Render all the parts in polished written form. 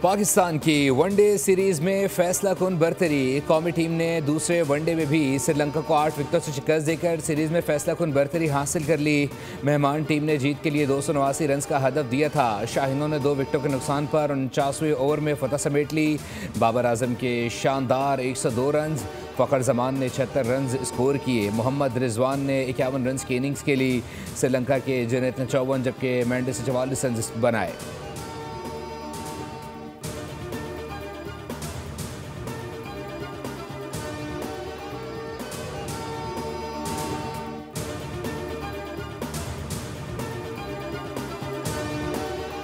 पाकिस्तान की one day series में फैसला कुन बरतरी। कौमी टीम ने दूसरे वनडे में भी श्रीलंका को 8 विकेटों से शिकस्त देकर सीरीज में फैसला कुन बरतरी हासिल कर ली। मेहमान टीम ने जीत के लिए 289 रन का हदफ दिया था। शाहीनों ने 2 विकेटों के नुकसान पर 49वें ओवर में फतह समेट ली। बाबर आजम के शानदार 102 रन, फ़खर जमान ने 76 रन स्कोर किए। मोहम्मद रिजवान ने 51 रन की इनिंग्स खेली। श्रीलंका के जुनैद ने 54 जबकि मेंडिस ने 44 रन बनाए।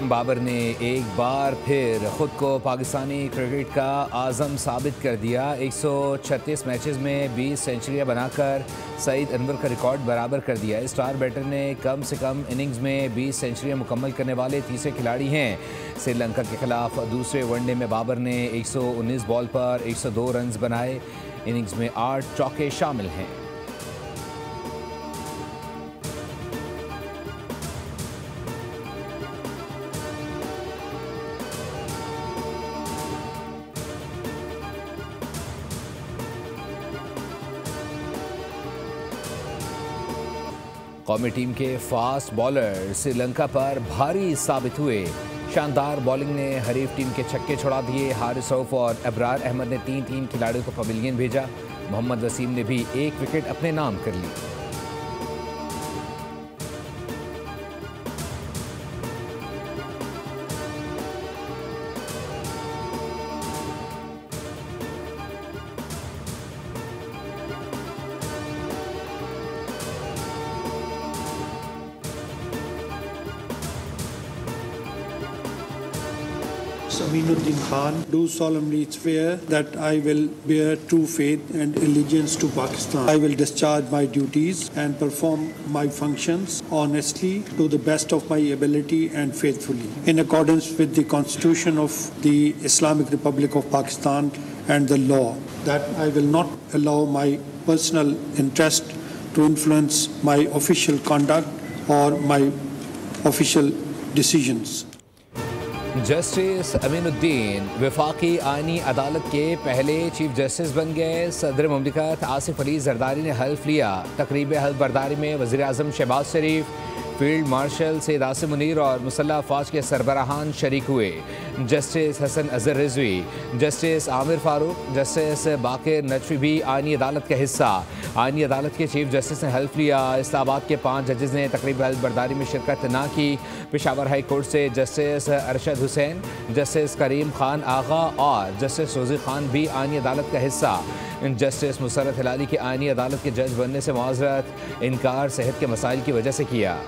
बाबर ने एक बार फिर खुद को पाकिस्तानी क्रिकेट का आज़म साबित कर दिया। 136 मैचेस में 20 सेंचुरियां बनाकर सईद अनवर का रिकॉर्ड बराबर कर दिया। स्टार बैटर ने कम से कम इनिंग्स में 20 सेंचुरियां मुकम्मल करने वाले तीसरे खिलाड़ी हैं। श्रीलंका के खिलाफ दूसरे वनडे में बाबर ने 119 बॉल पर 102 रन बनाए। इनिंग्स में 8 चौके शामिल हैं। कौमी टीम के फास्ट बॉलर श्रीलंका पर भारी साबित हुए। शानदार बॉलिंग ने हरीफ टीम के छक्के छुड़ा दिए। हारिस रऊफ और अबरार अहमद ने 3-3 खिलाड़ियों को पवेलियन भेजा। मोहम्मद वसीम ने भी 1 विकेट अपने नाम कर ली। Aminuddin Khan, do solemnly swear that I will bear true faith and allegiance to Pakistan. I will discharge my duties and perform my functions honestly to the best of my ability and faithfully, in accordance with the Constitution of the Islamic Republic of Pakistan and the law. That I will not allow my personal interest to influence my official conduct or my official decisions. Justice Aminuddin वफाकी आईनी अदालत के पहले chief justice बन गए। सदर मुमलिकत आसिफ अली जरदारी ने हल्फ लिया। तकरीब हल्फ बरदारी में वज़ीर आज़म शहबाज शरीफ, फील्ड मार्शल सैयद आसिम मुनीर और मुसल्लह अफवाज के सरबराहान शरीक हुए। Justice Hasan Azhar Rizvi, justice Aamir Farooq, justice Baqir Najafi भी आईनी अदालत का हिस्सा। आईनी अदालत के चीफ जस्टिस ने हल्फ लिया। इस्लामाबाद के 5 जजेस ने तकरीब हल्फ बरदारी में शिरकत न की। पेशावर हाई कोर्ट से जस्टिस अरशद हुसैन, जस्टिस करीम खान आगा और जस्टिस रोज़ी खान भी आईनी अदालत का हिस्सा। जस्टिस मुसर्रत हिलाली की आईनी अदालत के जज बनने से मुआज़रत, इनकार सेहत के मसाइल की वजह से किया।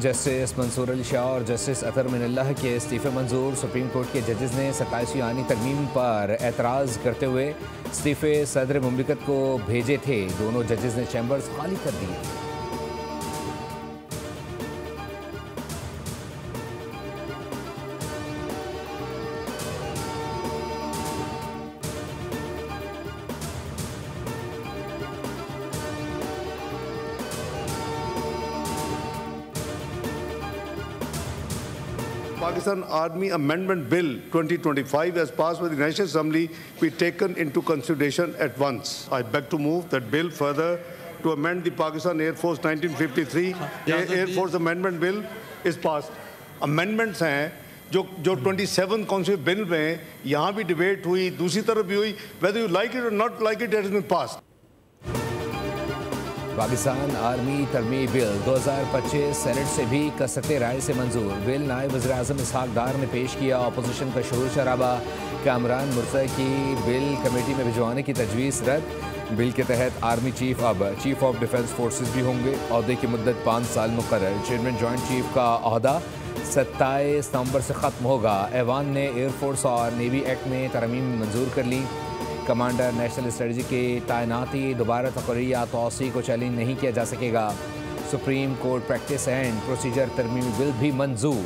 जस्टिस मंसूर अली शाह और जस्टिस अतर मिनल्लाह के इस्तीफ़े मंजूर। सुप्रीम कोर्ट के जजेस ने 27वीं आईनी तरमीम पर एतराज़ करते हुए इस्तीफ़े सदर मुमलिकत को भेजे थे। दोनों जजेस ने चैम्बर्स खाली कर दिए। Pakistan Army Amendment Bill 2025 as passed by the National Assembly be taken into consideration at once. I beg to move that bill further to amend the Pakistan Air Force 1953 Air Force Amendment Bill is passed. Amendments हैं जो 27 council bill में यहाँ भी debate हुई, दूसरी तरफ भी हुई. Whether you like it or not like it, it has been passed. Pakistan army तरमीम बिल 2025 सेनेट से भी कसरते राय से मंजूर। बिल नायब वज़ीर आज़म इसहाक डार ने पेश किया। अपोजिशन का शोर शराबा। कामरान मुर्तज़ा की बिल कमेटी में भिजवाने की तजवीज़ रद्द। बिल के तहत आर्मी चीफ अब चीफ ऑफ डिफेंस फोर्सेस भी होंगे। ओहदे की मुद्दत 5 साल मुकर्रर। चेयरमैन जॉइंट चीफ का ओहदा 27 नवंबर से ख़त्म होगा। ऐवान ने एयरफोर्स और नेवी एक्ट में तरमीम मंजूर कर ली। कमांडर नेशनल स्ट्रेटजी की तैनाती दोबारा तकरीर या तौसी को चैलेंज नहीं किया जा सकेगा। Supreme court practice and procedure तरमीमी बिल भी मंजूर।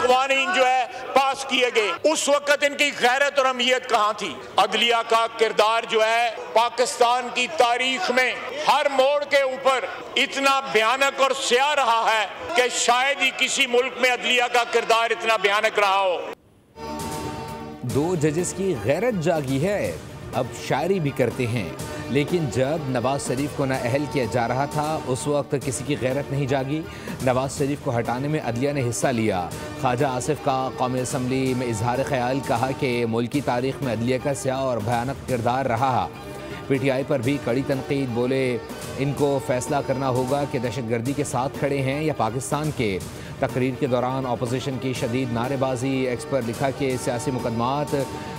कवानीन जो है पास किए गए, उस वक्त इनकी गैरत और अहमियत कहाँ थी। अदलिया का किरदार जो है पाकिस्तान की तारीख में हर मोड़ के ऊपर इतना भयानक और स्याह रहा है कि शायद ही किसी मुल्क में अदलिया का किरदार इतना भयानक रहा हो। 2 जजेस की गैरत जागी है, अब शायरी भी करते हैं। लेकिन जब नवाज शरीफ को नाअहल किया जा रहा था उस वक्त किसी की गैरत नहीं जागी। नवाज शरीफ को हटाने में अदलिया ने हिस्सा लिया। ख्वाजा आसिफ का कौमी असम्बली में इजहार ख्याल कहा कि मुल्की तारीख में अदलिया का स्याह और भयानक किरदार रहा। PTI पर भी कड़ी तनकीद, बोले इनको फैसला करना होगा कि दहशतगर्दी के साथ खड़े हैं या पाकिस्तान के। तकरीर के दौरान अपोजिशन की शदीद नारेबाजी। एक्स पर लिखा कि सियासी मुकदमात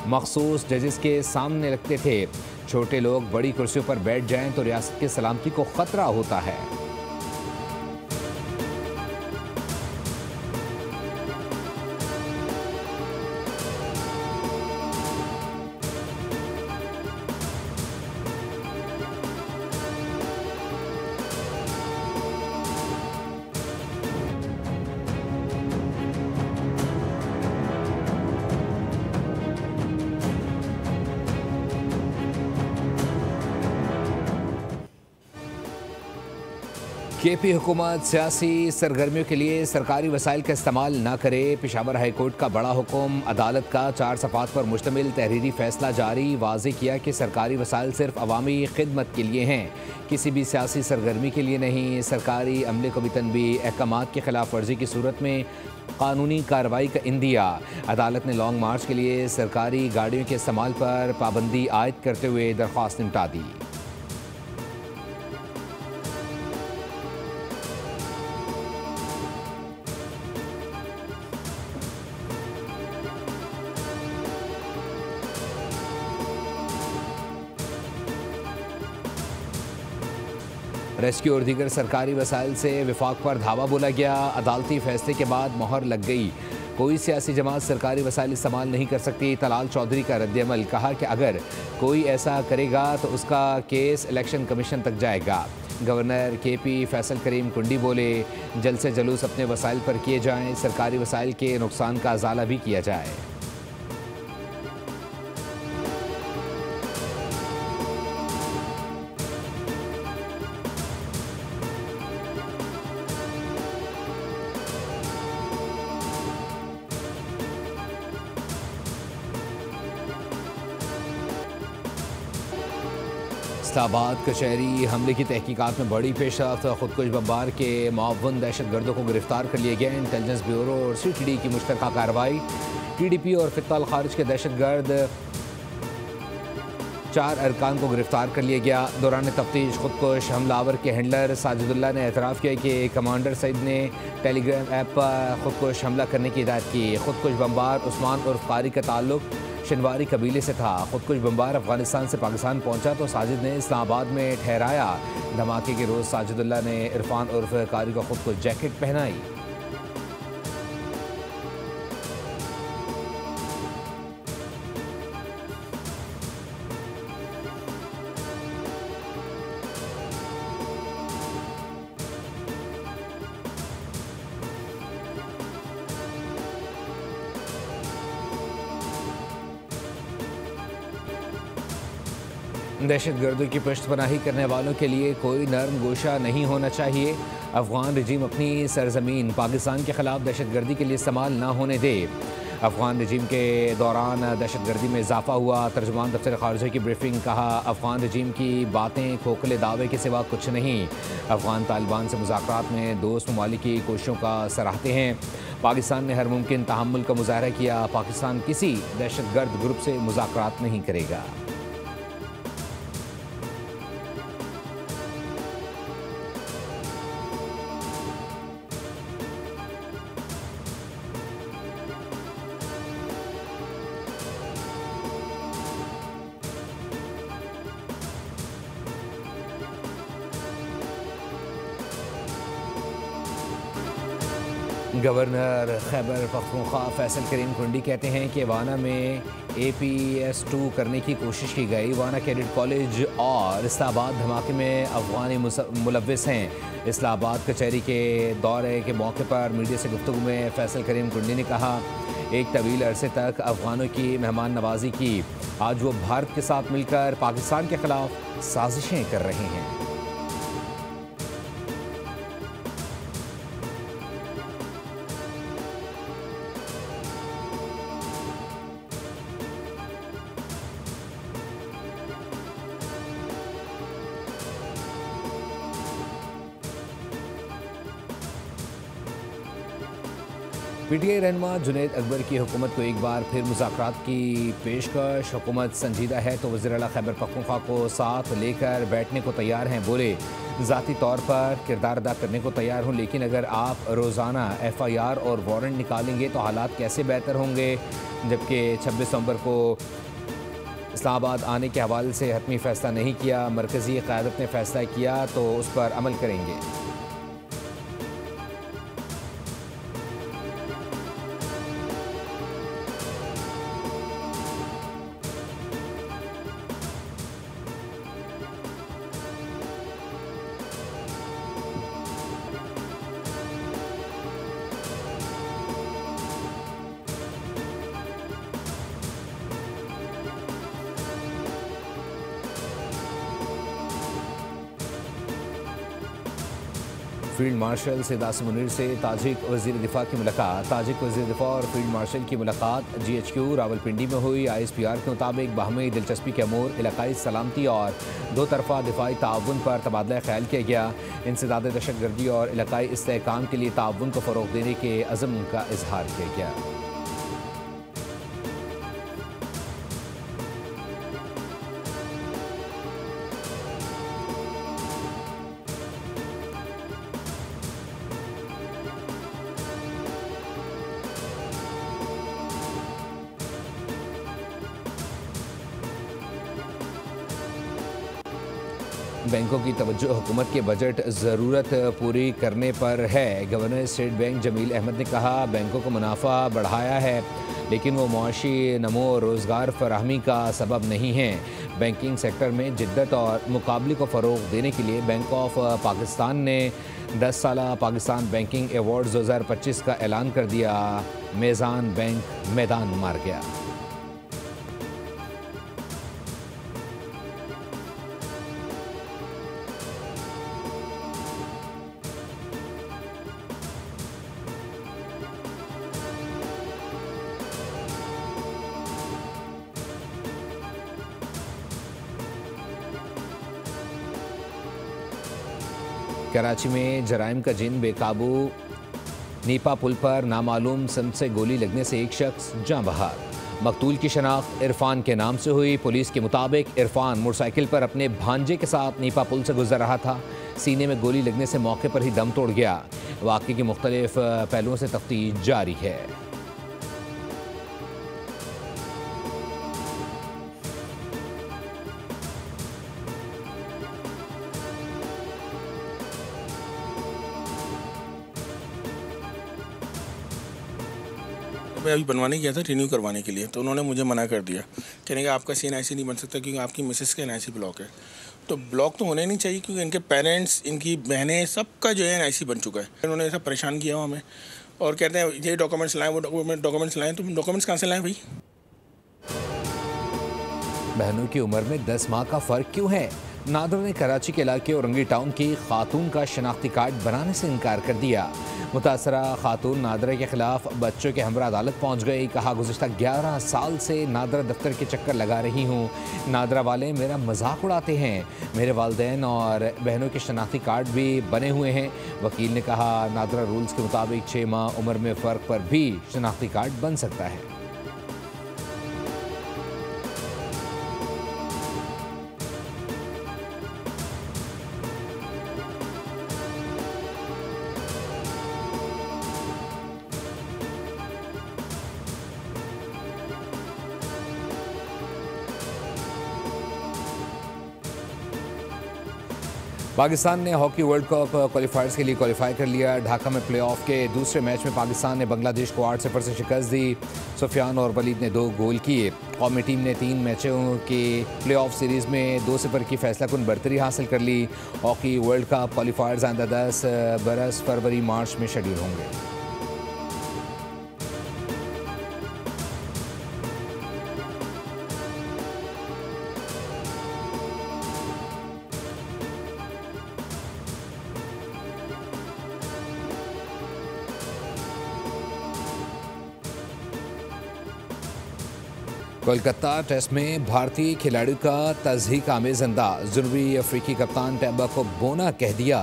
मखसूस जजेस के सामने लगते थे। छोटे लोग बड़ी कुर्सियों पर बैठ जाएं तो रियासत की सलामती को खतरा होता है। KP हुकूमत सियासी सरगर्मियों के लिए सरकारी वसाइल का इस्तेमाल न करे। पेशावर हाई कोर्ट का बड़ा हुक्म। अदालत का 4 सफ़ात पर मुश्तमिल तहरीरी फैसला जारी। वाज़ेह किया कि सरकारी वसाइल सिर्फ अवामी खिदमत के लिए हैं, किसी भी सियासी सरगर्मी के लिए नहीं। सरकारी अमले को भी तनबीह, अहकामात की खिलाफ वर्जी की सूरत में कानूनी कार्रवाई का इंदिया। अदालत ने लॉन्ग मार्च के लिए सरकारी गाड़ियों के इस्तेमाल पर पाबंदी आयद करते हुए दरख्वास्त निपटा दी। रेस्क्यू और दीगर सरकारी वसाइल से विफाक पर धावा बोला गया। अदालती फैसले के बाद मोहर लग गई। कोई सियासी जमात सरकारी वसाइल इस्तेमाल नहीं कर सकती। तलाल चौधरी का रद्द-ए-अमल, कहा कि अगर कोई ऐसा करेगा तो उसका केस इलेक्शन कमीशन तक जाएगा। गवर्नर KP फैसल करीम कुंडी बोले जल्द से जलूस अपने वसाइल पर किए जाएं, सरकारी वसाइल के नुकसान का अजाला भी किया जाए। इस्लामाबाद कचहरी हमले की तहकीकात में बड़ी पेशरफ्त। खुदकुश बमबार के मुअव्वन दहशतगर्दों को गिरफ्तार कर लिया गया। इंटेलिजेंस ब्यूरो और CTD की मुश्तरका कार्रवाई। TDP और फित्ता खारिज के दहशतगर्द 4 अरकान को गिरफ्तार कर लिया गया। दौरान तफ्तीश खुदकुश हमलावर के हैंडलर साजिदुल्लाह ने एतराफ़ किया कि कमांडर सईद ने टेलीग्राम ऐप पर खुदकुश हमला करने की हिदायत की। खुदकुश बमबार उस्मान उर्फ कारी का ताल्लुक शनवारी कबीले से था। खुदकुश बमबार अफगानिस्तान से पाकिस्तान पहुंचा तो साजिद ने इस्लामाबाद में ठहराया। धमाके के रोज़ साजिदुल्लाह ने इरफान उर्फ कारी को खुदकुश जैकेट पहनाई। दहशतगर्दों की पश्तपनाही करने वालों के लिए कोई नर्म गोशा नहीं होना चाहिए। अफगान रजीम अपनी सरजमीन पाकिस्तान के खिलाफ दहशतगर्दी के लिए इस्तेमाल ना होने दे। अफगान रजीम के दौरान दहशतगर्दी में इजाफा हुआ। तर्जुमान दफ्तर खारजा की ब्रीफिंग, कहा अफगान रजीम की बातें खोखले दावे के सिवा कुछ नहीं। अफगान तालिबान से मुज़ाकरात में दोस्त ममालिक की कोशिशों का सराहते हैं। पाकिस्तान ने हर मुमकिन तहम्मुल का मुजाहरा किया। पाकिस्तान किसी दहशतगर्द ग्रुप से मुज़ाकरात नहीं करेगा। गवर्नर खैबर पख्तूनख्वा फैसल करीम कुंडी कहते हैं कि वाना में APS2 करने की कोशिश की गई। वाना कैडेट कॉलेज और इस्लामाबाद धमाके में अफगानी मुलव्विस हैं। इस्लामाबाद कचहरी के दौरे के मौके पर मीडिया से गुफ्तगू में फैसल करीम कुंडी ने कहा, एक तवील अरसे तक अफगानों की मेहमान नवाजी की, आज वो भारत के साथ मिलकर पाकिस्तान के खिलाफ साजिशें कर रहे हैं। PTI रहनुमा जुनैद अकबर की हुकूमत को एक बार फिर मुज़ाकरात की पेशकश। हुकूमत संजीदा है तो वज़ीर आला खैबर पख्तूनख्वा को साथ लेकर बैठने को तैयार हैं। बोले, ज़ाती तौर पर किरदार अदा करने को तैयार हूँ, लेकिन अगर आप रोज़ाना FIR और वारंट निकालेंगे तो हालात कैसे बेहतर होंगे। जबकि 26 नवंबर को इस्लामाबाद आने के हवाले से हतमी फ़ैसला नहीं किया, मरकज़ी क़यादत ने फ़ैसला किया तो उस पर अमल करेंगे। फील्ड मार्शल सैयद आसिम मुनीर से ताजिक वज़ीर दिफा की मुलाकात। ताजिक वज़ीर दिफा और फील्ड मार्शल की मुलाकात GHQ रावलपिंडी में हुई। ISPR के मुताबिक बाहमी दिलचस्पी के अमूर, इलाकाई सलामती और दो तरफ़ा दिफाई ताउन पर तबादला ख्याल किया गया। इंसदाद दहशतगर्दी और इलाकाई इस्तेहकाम के लिए ताउन को फ़रोग़ देने के अज़्म का इजहार किया गया। बैंकों की तवज्जो हुकूमत के बजट ज़रूरत पूरी करने पर है। Governor State Bank Jamil Ahmad ने कहा, बैंकों को मुनाफा बढ़ाया है लेकिन वो मुआशी नमो और रोज़गार फराहमी का सबब नहीं है। बैंकिंग सेक्टर में जिद्दत और मुकाबले को फ़रोग़ देने के लिए बैंक ऑफ पाकिस्तान ने 10 साला पाकिस्तान बैंकिंग अवार्ड्स 2025 का ऐलान कर दिया। मेज़ान बैंक मैदान मार गया। कराची में जराइम का जिन बेकाबू। नीपा पुल पर नामालूम सम से गोली लगने से एक शख्स जाँ बहार। मकतूल की शनाख्त इरफान के नाम से हुई। पुलिस के मुताबिक इरफान मोटरसाइकिल पर अपने भांजे के साथ नीपा पुल से गुजर रहा था। सीने में गोली लगने से मौके पर ही दम तोड़ गया। वाक़े के मुख्तलिफ पहलुओं से तफ्तीश जारी है। मैं अभी बनवाने गया था रिन्यू करवाने के लिए, तो उन्होंने मुझे मना कर दिया, कहने का आपका CNIC नहीं बन सकता क्योंकि आपकी मिसेस का NIC ब्लॉक है। तो ब्लॉक तो होने नहीं चाहिए क्योंकि इनके पेरेंट्स, इनकी बहनें, सबका जो है NIC बन चुका है। उन्होंने ऐसा परेशान किया हमें और कहते हैं ये डॉक्यूमेंट्स लाएँ, वो डॉक्यूमेंट्स लाएँ। तो डॉक्यूमेंट्स कहाँ से लाएँ भाई? बहनों की उम्र में 10 माह का फ़र्क क्यों है? नादर ने कराची के इलाके औरंगी टाउन की खातून का शनाख्ती कार्ड बनाने से इनकार कर दिया। मुतासरा खातून नादरा के खिलाफ बच्चों के हमरा अदालत पहुंच गई। कहा, गुज़िश्ता 11 साल से नादरा दफ्तर के चक्कर लगा रही हूं। नादरा वाले मेरा मजाक उड़ाते हैं। मेरे वालिदैन और बहनों के शनाख्ती कार्ड भी बने हुए हैं। वकील ने कहा, नादरा रूल्स के मुताबिक 6 माह उम्र में फ़र्क पर भी शनाख्ती कार्ड बन सकता है। पाकिस्तान ने हॉकी वर्ल्ड कप क्वालिफायर्स के लिए क्वालिफाई कर लिया। ढाका में प्लेऑफ के दूसरे मैच में पाकिस्तान ने बांग्लादेश को 8-0 से शिकस्त दी। सुफियान और वलीद ने 2 गोल किए। कौमी टीम ने 3 मैचों के प्लेऑफ सीरीज़ में 2-0 की फैसलाकुन बरतरी हासिल कर ली। हॉकी वर्ल्ड कप क्वालिफायर्स आइंदा 10 बरस फरवरी मार्च में शेड्यूल होंगे। कोलकाता टेस्ट में भारतीय खिलाड़ियों का तज़हीक आमेज़ अंदाज। जनूबी अफ्रीकी कप्तान टेम्बा को बोना कह दिया।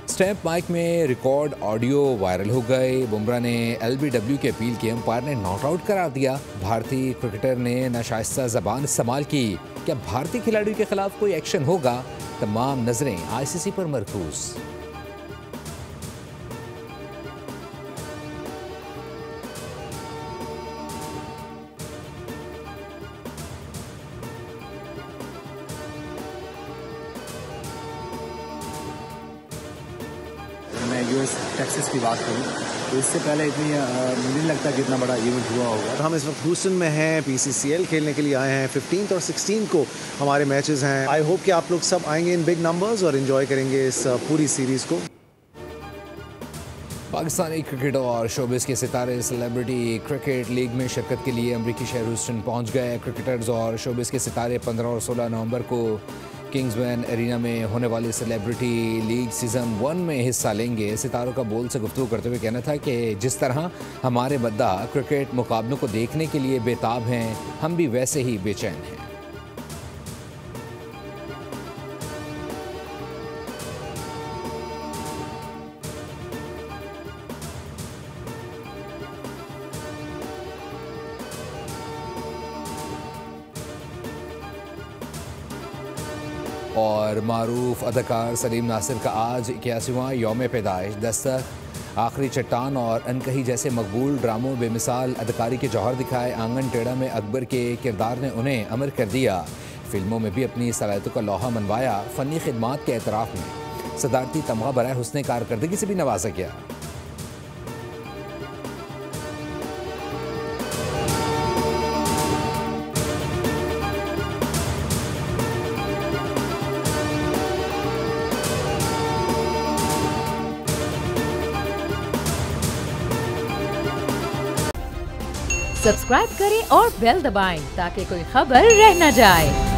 स्टैम्प माइक में रिकॉर्ड ऑडियो वायरल हो गए। बुमराह ने LBW के अपील के अंपायर ने नॉट आउट करार दिया। भारतीय क्रिकेटर ने नाशाइस्ता ज़बान इस्तेमाल की। क्या भारतीय खिलाड़ियों के खिलाफ कोई एक्शन होगा? तमाम नजरें ICC पर मरकूज। मैं US टेक्सास की बात करूं तो इससे पहले इतनी मुझे नहीं लगता कि इतना बड़ा इवेंट हुआ होगा। हम इस वक्त ह्यूस्टन में हैं, PCCL खेलने के लिए आए हैं। 15 और 16 को हमारे मैचेस हैं। आई होप कि आप लोग सब आएंगे इन बिग नंबर्स और एंजॉय करेंगे इस पूरी सीरीज़ को। पाकिस्तानी क्रिकेट और शोबिस के सितारे सेलिब्रिटी क्रिकेट लीग में शिरकत के लिए अमरीकी शहर ह्यूस्टन पहुंच गए। क्रिकेटर्स और शोबिस के सितारे 15 और 16 नवंबर को किंग्समैन एरिना में होने वाली सेलिब्रिटी लीग सीज़न 1 में हिस्सा लेंगे। सितारों का बोल से गुफ्तगू करते हुए कहना था कि जिस तरह हमारे मद्दाह क्रिकेट मुकाबलों को देखने के लिए बेताब हैं, हम भी वैसे ही बेचैन हैं। और मारूफ अदाकार सलीम नासिर का आज 81वां यौम पैदाइश। दस्तक, आखिरी चट्टान और अनकही जैसे मकबूल ड्रामों बेमिसाल अदाकारी के जौहर दिखाए। आंगन टेढ़ा में अकबर के किरदार ने उन्हें अमर कर दिया। फिल्मों में भी अपनी सलाहियतों का लोहा मनवाया। फ़नी खिदमात के एतराफ़ में सदारती तमगा बराए हुस्न कारकर्दगी से भी नवाजा गया। सब्सक्राइब करें और बेल दबाएं ताकि कोई खबर रह न जाए।